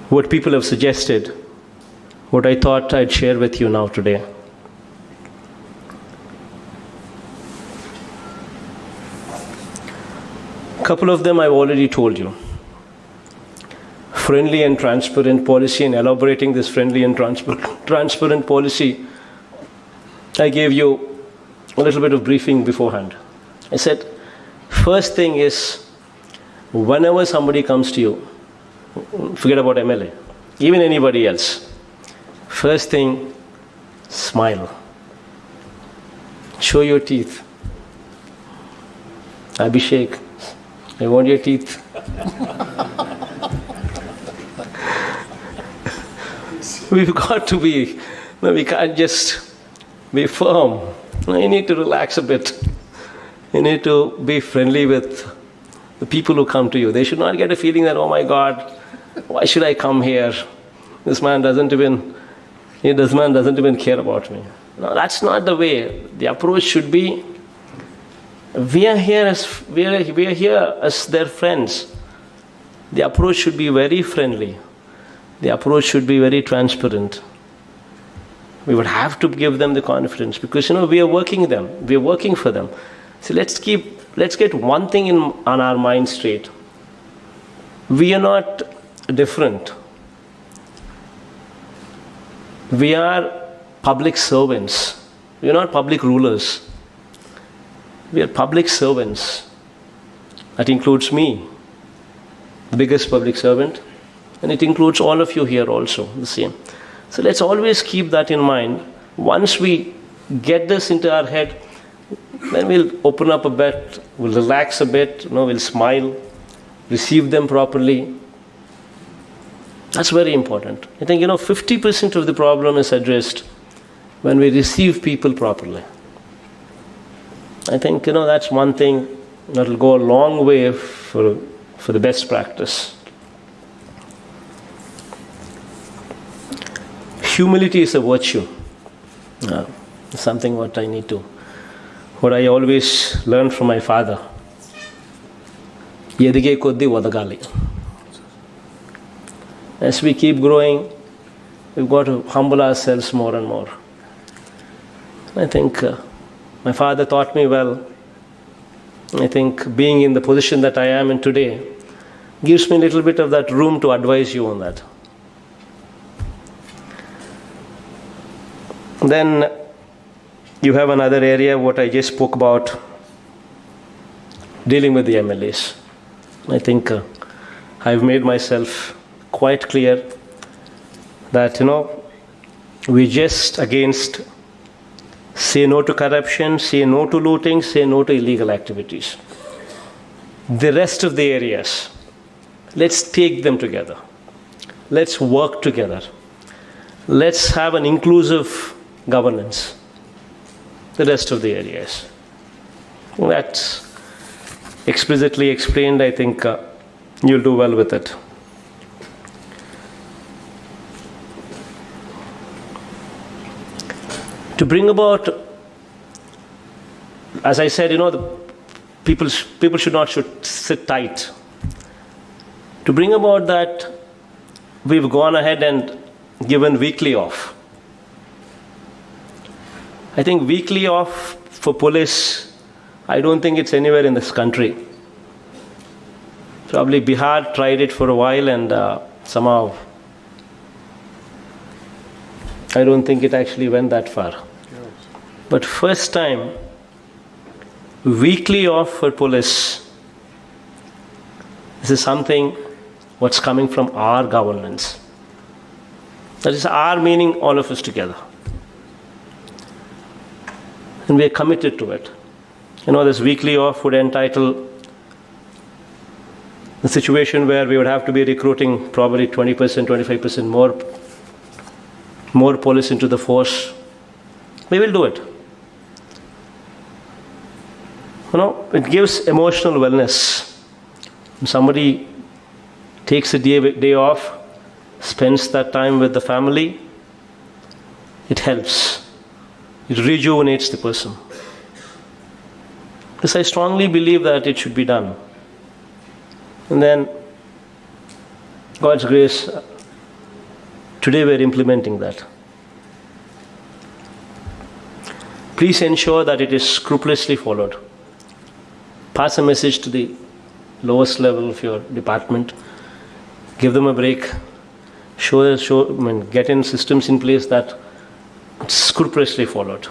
what people have suggested, what I thought I'd share with you now today. A couple of them I've already told you. Friendly and transparent policy, and elaborating this friendly and transparent policy, I gave you a little bit of briefing beforehand. I said, first thing is, whenever somebody comes to you, forget about MLA, even anybody else, first thing, smile. Show your teeth. Abhishek, I want your teeth. We've got to be, we can't just be firm. You need to relax a bit. You need to be friendly with the people who come to you. They should not get a feeling that, oh my God, why should I come here? This man doesn't even care about me. No, that's not the way. The approach should be, we are here as their friends. The approach should be very friendly. The approach should be very transparent. We would have to give them the confidence because, we are working them. We are working for them. So let's get one thing on our mind straight. We are not different. We are public servants. We are not public rulers. We are public servants. That includes me, the biggest public servant, and it includes all of you here also, the same. So let's always keep that in mind. Once we get this into our head, then we'll open up a bit, we'll relax a bit, we'll smile, receive them properly. That's very important. I think, 50% of the problem is addressed when we receive people properly. I think, that's one thing that will go a long way for the best practice. Humility is a virtue. Something what I always learned from my father. Edige koddi odagali. As we keep growing, we've got to humble ourselves more and more. I think my father taught me well. I think being in the position that I am in today gives me a little bit of that room to advise you on that. Then you have another area, what I just spoke about, dealing with the MLAs. I think I've made myself quite clear that, we just against say no to corruption, say no to looting, say no to illegal activities. The rest of the areas, let's take them together. Let's work together. Let's have an inclusive governance. The rest of the areas. That's explicitly explained. I think you'll do well with it. To bring about, as I said, the people should not sit tight. To bring about that, we've gone ahead and given weekly off. I think weekly off for police, I don't think it's anywhere in this country. Probably Bihar tried it for a while and somehow I don't think it actually went that far. But first time, weekly off for police, this is something what's coming from our governance. That is our meaning, all of us together. And we are committed to it. This weekly off would entitle the situation where we would have to be recruiting probably 20%, 25% more police into the force. We will do it. It gives emotional wellness. When somebody takes a day off, spends that time with the family, it helps. It rejuvenates the person. Because I strongly believe that it should be done. And then, God's grace, Today we are implementing that. Please ensure that it is scrupulously followed. Pass a message to the lowest level of your department. Give them a break. Get in systems in place that it's scrupulously followed.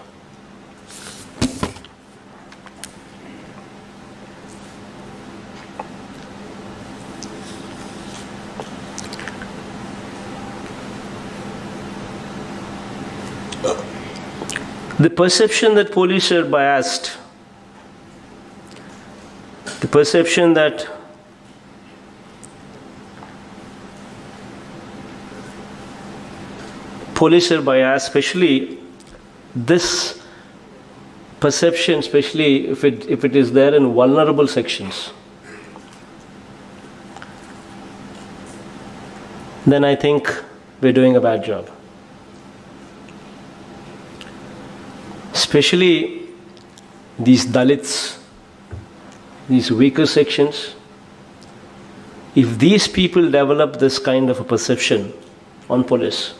The perception that police are biased, the perception that police are biased, especially this perception, especially if it is there in vulnerable sections, then I think we're doing a bad job. Especially these Dalits, these weaker sections, if these people develop this kind of a perception on police,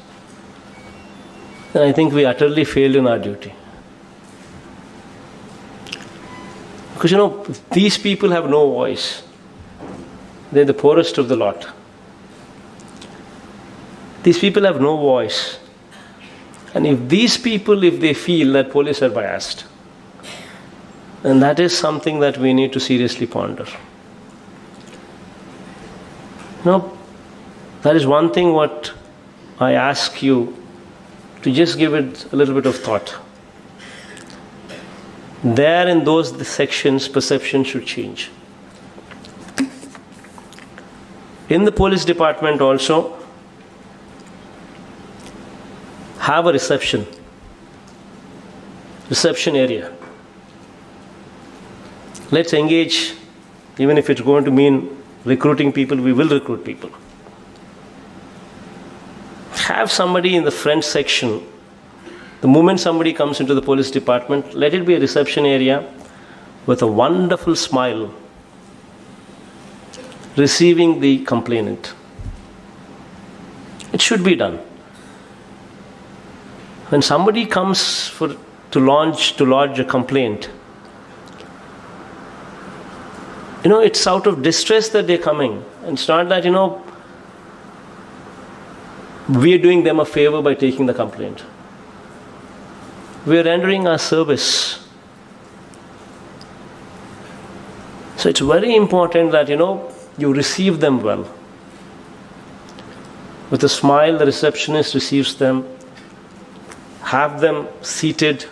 then I think we utterly failed in our duty. Because these people have no voice. They're the poorest of the lot. These people have no voice. And if these people, if they feel that police are biased, then that is something that we need to seriously ponder. That is one thing what I ask you to just give it a little bit of thought. There in those sections, perception should change. In the police department also, have a reception area. Let's engage, even if it's going to mean recruiting people, we will recruit people. Have somebody in the front section. The moment somebody comes into the police department, let it be a reception area with a wonderful smile, receiving the complainant. It should be done. When somebody comes to lodge a complaint, it's out of distress that they're coming. And it's not that, we are doing them a favor by taking the complaint. We are rendering our service. So it's very important that, you receive them well. With a smile, the receptionist receives them. Have them seated.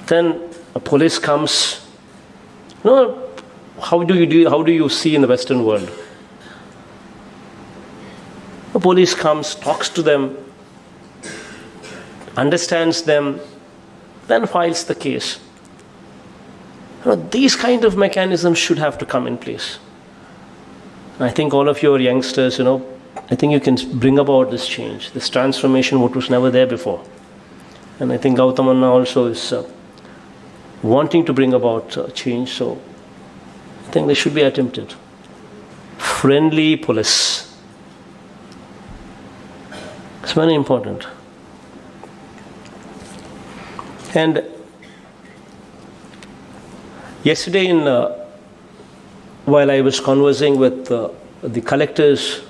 Then a police comes. How do you see in the Western world? A police comes, talks to them, understands them, then files the case. These kind of mechanisms should have to come in place. I think all of your youngsters, I think you can bring about this change, this transformation, what was never there before. And I think Gautamanna also is wanting to bring about change, so I think they should be attempted. Friendly police. It's very important. And yesterday, while I was conversing with the collectors,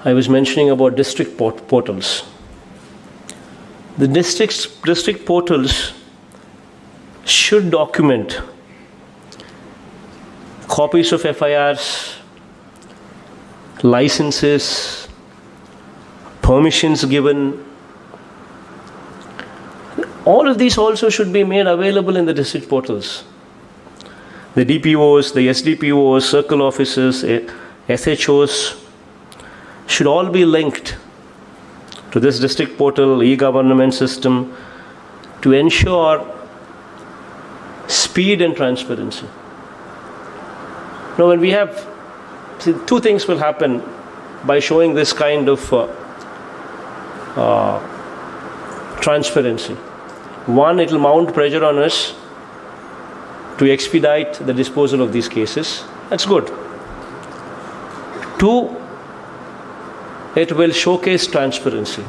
I was mentioning about district portals. The district portals should document copies of FIRs, licenses, permissions given. All of these also should be made available in the district portals. The DPOs, the SDPOs, circle officers, SHOs should all be linked to this district portal, e-government system, to ensure speed and transparency. Now, when we have, two things will happen by showing this kind of transparency. One, it will mount pressure on us to expedite the disposal of these cases. That's good. Two, it will showcase transparency.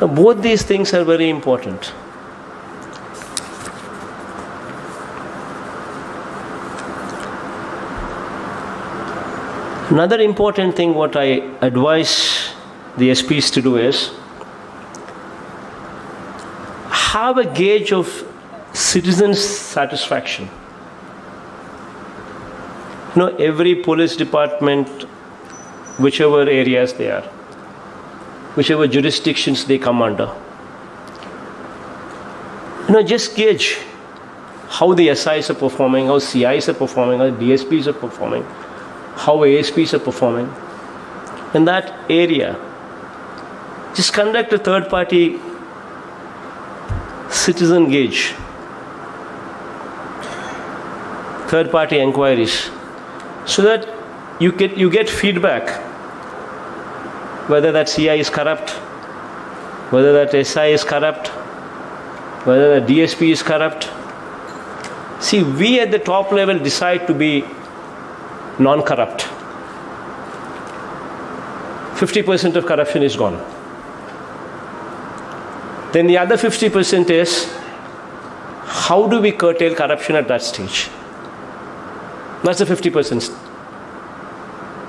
Now, both these things are very important. Another important thing what I advise the SPs to do is have a gauge of citizens' satisfaction. Every police department, whichever areas they are, whichever jurisdictions they come under, just gauge how the SIs are performing, how CIs are performing, how DSPs are performing, how ASPs are performing. In that area, just conduct a third-party citizen gauge, third-party inquiries, so that you get feedback whether that CI is corrupt, whether that SI is corrupt, whether the DSP is corrupt. See, we at the top level decide to be non-corrupt. 50% of corruption is gone. Then the other 50% is, how do we curtail corruption at that stage? That's the 50%.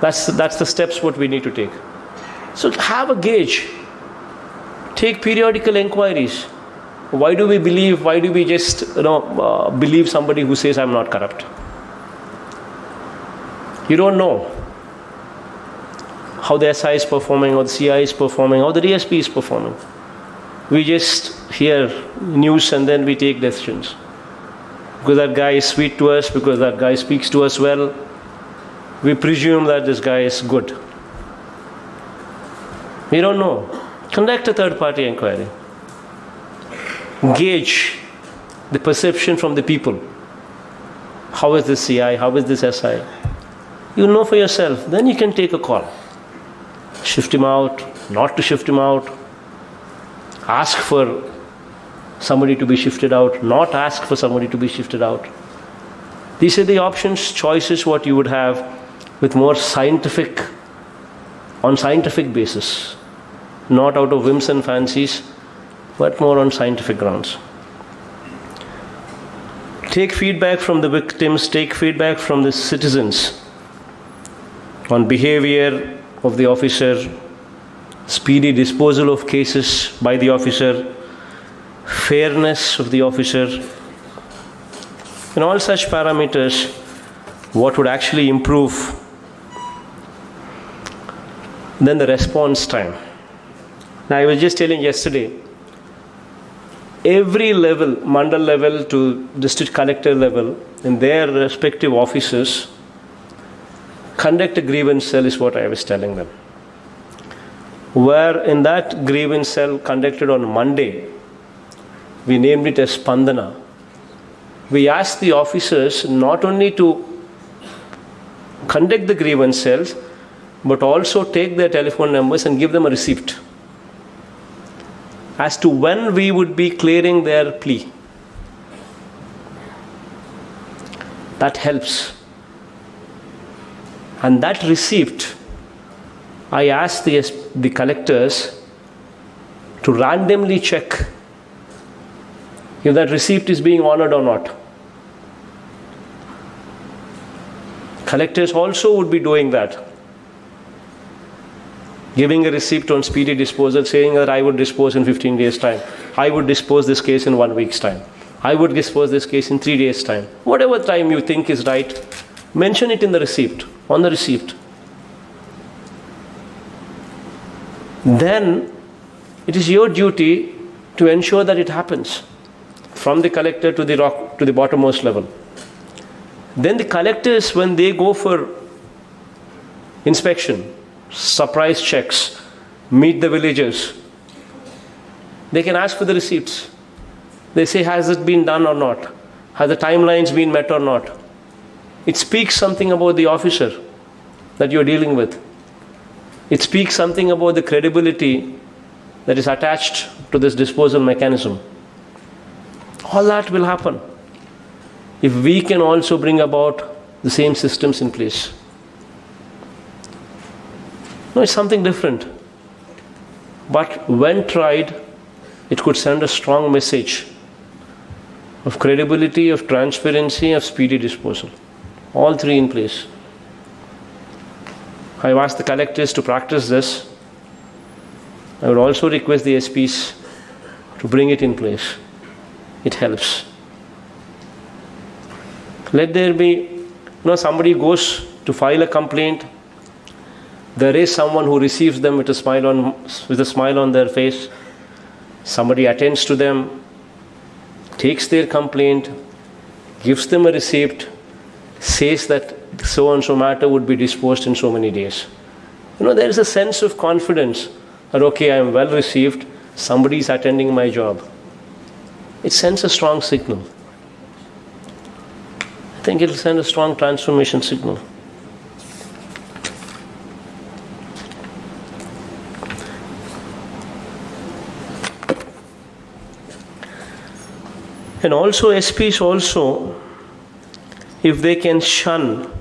That's the steps what we need to take. So have a gauge. Take periodical inquiries. Why do we just believe somebody who says I'm not corrupt? You don't know how the SI is performing, or the CI is performing, how the DSP is performing. We just hear news and then we take decisions. Because that guy is sweet to us, because that guy speaks to us well, we presume that this guy is good. We don't know. Conduct a third-party inquiry. Gauge the perception from the people. How is this CI? How is this SI? You know for yourself. Then you can take a call. Shift him out, not to shift him out. Ask for somebody to be shifted out, not ask for somebody to be shifted out. These are the options, choices what you would have with more on scientific basis. Not out of whims and fancies, but more on scientific grounds. Take feedback from the victims, take feedback from the citizens on behavior of the officer, speedy disposal of cases by the officer, fairness of the officer, and all such parameters, what would actually improve. Then the response time. Now, I was just telling yesterday, every level, mandal level to district collector level, in their respective offices, conduct a grievance cell is what I was telling them. Where in that grievance cell conducted on Monday, we named it as Spandana. We asked the officers not only to conduct the grievance cells, but also take their telephone numbers and give them a receipt as to when we would be clearing their plea. That helps. And that receipt, I asked the collectors to randomly check if that receipt is being honored or not. Collectors also would be doing that. Giving a receipt on speedy disposal, saying that I would dispose in 15 days' time. I would dispose this case in 1 week's time. I would dispose this case in 3 days' time. Whatever time you think is right, mention it in the receipt, on the receipt. Then it is your duty to ensure that it happens from the collector to the bottommost level. Then the collectors, when they go for inspection, surprise checks, meet the villagers, they can ask for the receipts. They say, has it been done or not? Have the timelines been met or not? It speaks something about the officer that you're dealing with. It speaks something about the credibility that is attached to this disposal mechanism. All that will happen if we can also bring about the same systems in place. No, it's something different. But when tried, it could send a strong message of credibility, of transparency, of speedy disposal. All three in place. I've asked the collectors to practice this. I would also request the SPs to bring it in place. It helps. Let there be, somebody goes to file a complaint. There is someone who receives them with a smile on their face. Somebody attends to them, takes their complaint, gives them a receipt, says that so and so matter would be disposed in so many days. There is a sense of confidence that, okay, I am well received, somebody is attending my job. It sends a strong signal. I think it will send a strong transformation signal. And also SPs also, if they can shun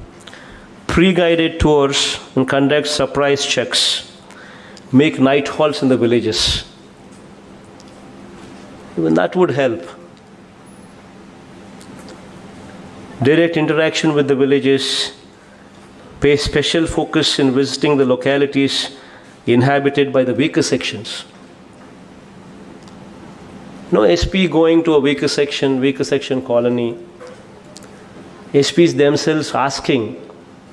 pre-guided tours and conduct surprise checks, make night halts in the villages, even that would help. Direct interaction with the villages, pay special focus in visiting the localities inhabited by the weaker sections. No SP going to a weaker section colony. SPs themselves asking,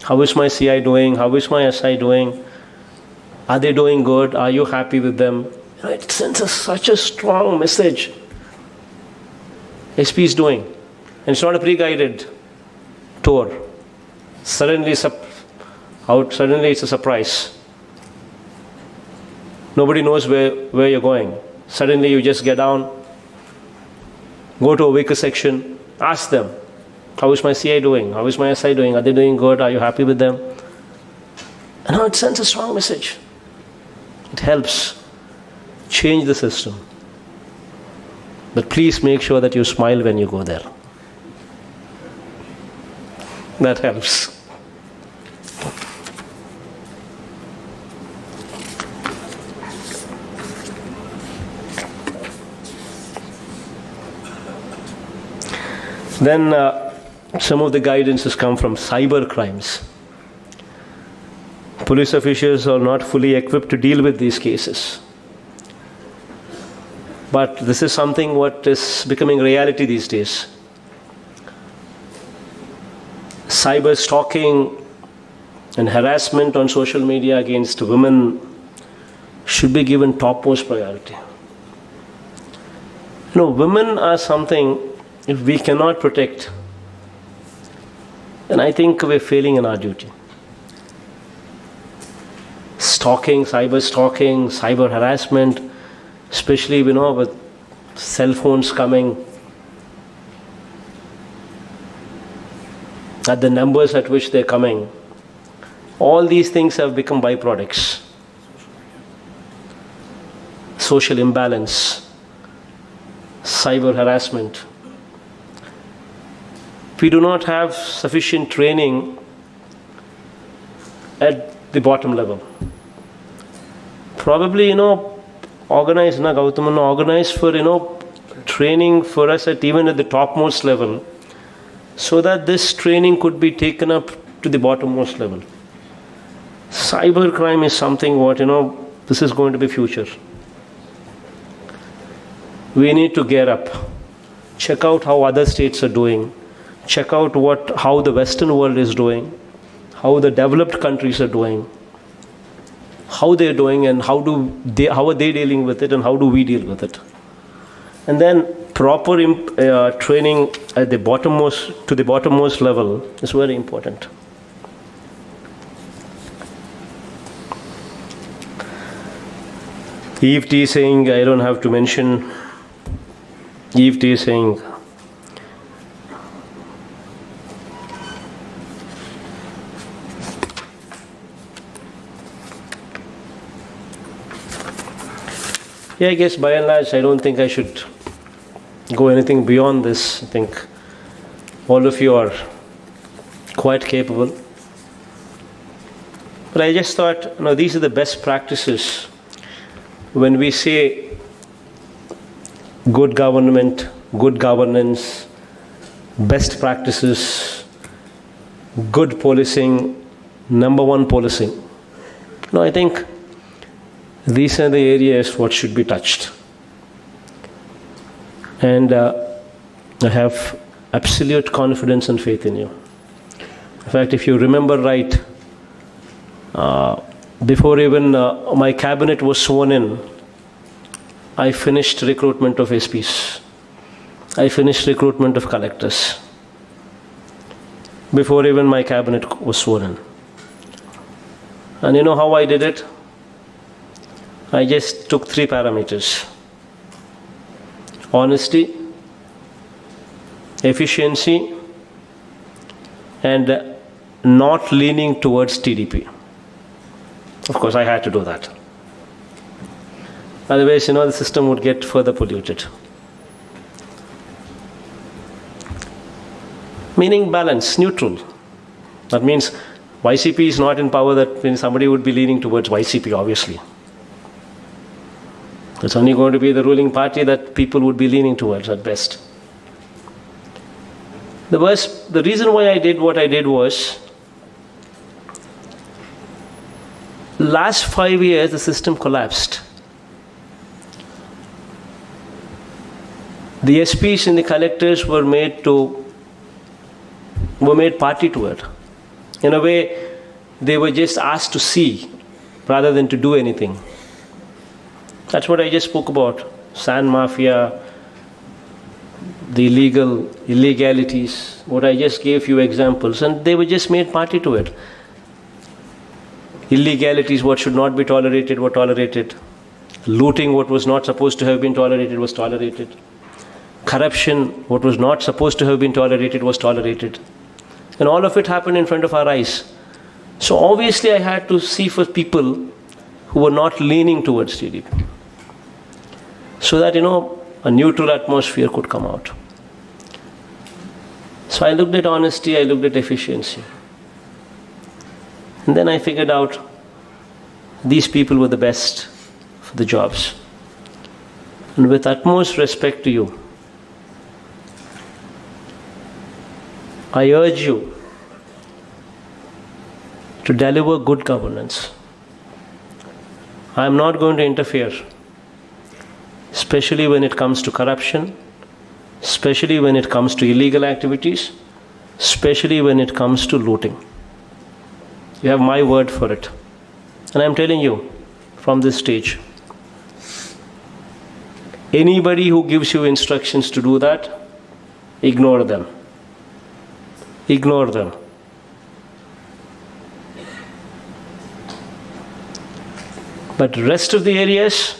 how is my CI doing? How is my SI doing? Are they doing good? Are you happy with them? It sends such a strong message. SP is doing. And it's not a pre-guided tour. Suddenly it's a surprise. Nobody knows where you're going. Suddenly you just get down, go to a weaker section, ask them, how is my CI doing? How is my SI doing? Are they doing good? Are you happy with them? And now it sends a strong message. It helps change the system. But please make sure that you smile when you go there. That helps. Then some of the guidance has come from cyber crimes. Police officials are not fully equipped to deal with these cases. But this is something what is becoming reality these days. Cyber stalking and harassment on social media against women should be given topmost priority. Women are something, if we cannot protect, then I think we're failing in our duty. Cyber harassment, especially, with cell phones coming, at the numbers at which they're coming, all these things have become byproducts. Social imbalance, cyber harassment. We do not have sufficient training at the bottom level. Probably, organize for, training for us even at the topmost level, so that this training could be taken up to the bottommost level. Cyber crime is something this is going to be future. We need to gear up. Check out how other states are doing. Check out how the Western world is doing, how the developed countries are doing, how they're doing, and how are they dealing with it, and how do we deal with it. And then proper training at the bottommost level is very important. Eve teasing, I don't have to mention. Eve teasing. I guess by and large, I don't think I should go anything beyond this. I think all of you are quite capable. But I just thought, these are the best practices. When we say good government, good governance, best practices, good policing, number one policing. I think these are the areas what should be touched. And I have absolute confidence and faith in you. In fact, if you remember right, before even my cabinet was sworn in, I finished recruitment of SPs. I finished recruitment of collectors. Before even my cabinet was sworn in. And you know how I did it? I just took 3 parameters. Honesty, efficiency, and not leaning towards TDP. Of course, I had to do that. Otherwise, the system would get further polluted. Meaning balance, neutral. That means YCP is not in power, that means somebody would be leaning towards YCP, obviously. It's only going to be the ruling party that people would be leaning towards at best. The reason why I did what I did was, last 5 years the system collapsed. The SPs and the collectors were made party to it. In a way, they were just asked to see rather than to do anything. That's what I just spoke about. Sand mafia, the illegalities. What I just gave few examples, and they were just made party to it. Illegalities, what should not be tolerated, were tolerated. Looting, what was not supposed to have been tolerated, was tolerated. Corruption, what was not supposed to have been tolerated, was tolerated. And all of it happened in front of our eyes. So obviously I had to see for people who were not leaning towards TDP. So that, a neutral atmosphere could come out. So I looked at honesty, I looked at efficiency. And then I figured out these people were the best for the jobs. And with utmost respect to you, I urge you to deliver good governance. I am not going to interfere, especially when it comes to corruption, especially when it comes to illegal activities, especially when it comes to looting. You have my word for it. And I'm telling you from this stage, anybody who gives you instructions to do that, ignore them. Ignore them. But rest of the areas,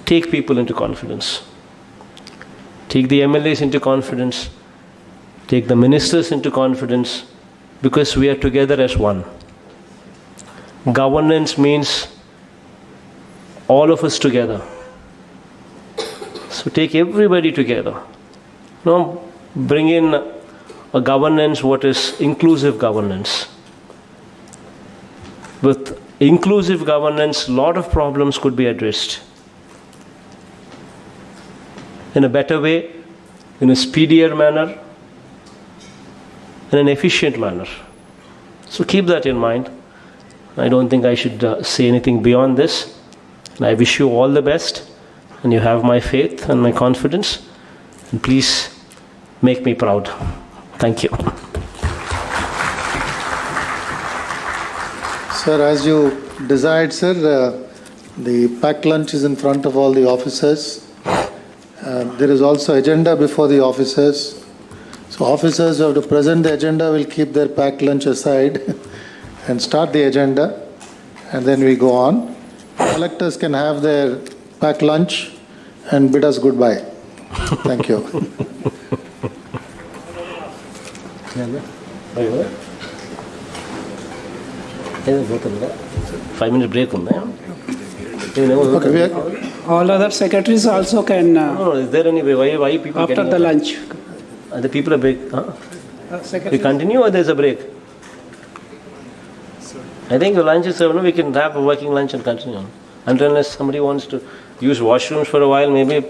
take people into confidence. Take the MLAs into confidence. Take the ministers into confidence, because we are together as one. Governance means all of us together. So take everybody together. Bring in a governance, what is inclusive governance. With inclusive governance, a lot of problems could be addressed in a better way, in a speedier manner, in an efficient manner. So keep that in mind. I don't think I should say anything beyond this. And I wish you all the best, and you have my faith and my confidence. And please make me proud. Thank you. Sir, as you desired, sir, the packed lunch is in front of all the officers. There is also agenda before the officers. So officers who have to present the agenda will keep their packed lunch aside and start the agenda, and then we go on. Collectors can have their packed lunch and bid us goodbye. Thank you. 5 minute break. Okay, all other secretaries also can No, is there any way? Why people after getting the up? lunch. The people are break. We Secretary. continue or there's a break? I think the lunch is served. No, we can have a working lunch and continue on. Until unless somebody wants to use washrooms for a while, maybe